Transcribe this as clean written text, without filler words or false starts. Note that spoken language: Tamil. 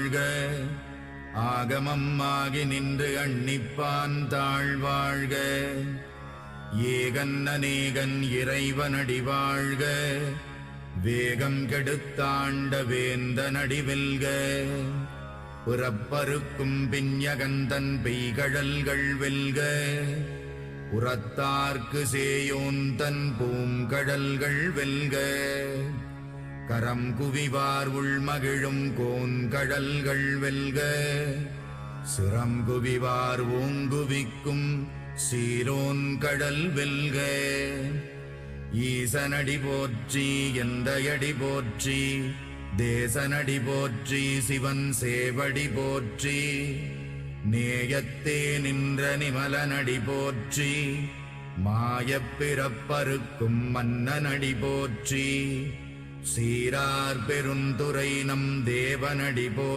வாழ்க. ஆகமம் ஆகி நின்று அன்னிப்பான் தாழ்வாழ்க. ஏகன் அநேகன் இறைவனடி வாழ்க. வேகம் கெடுத்தாண்ட வேந்தனடி வெல்க. புறப்பருக்கும் பிஞகந்தன் பெய்கழல்கள் வெல்க. உரத்தார்க்கு சேயோந்தன் பூங்கடல்கள் வெல்க. கரம் குவிவார் உள்மகிழும் கோன்கடல்கள் வெல்க. சிரம் குவிவார் ஓங்குவிக்கும் சீரோன் கடல் வெல்க. ஈசனடி போற்றி எந்தையடி போற்றி. தேசனடி போற்றி சிவன் சேவடி போற்றி. நேயத்தே நின்ற நிமலனடி போற்றி. மாயப் பிறப்பறுக்கும் மன்னனடி போற்றி. சீரார் பெருந்துரை நம் தேவனடி போ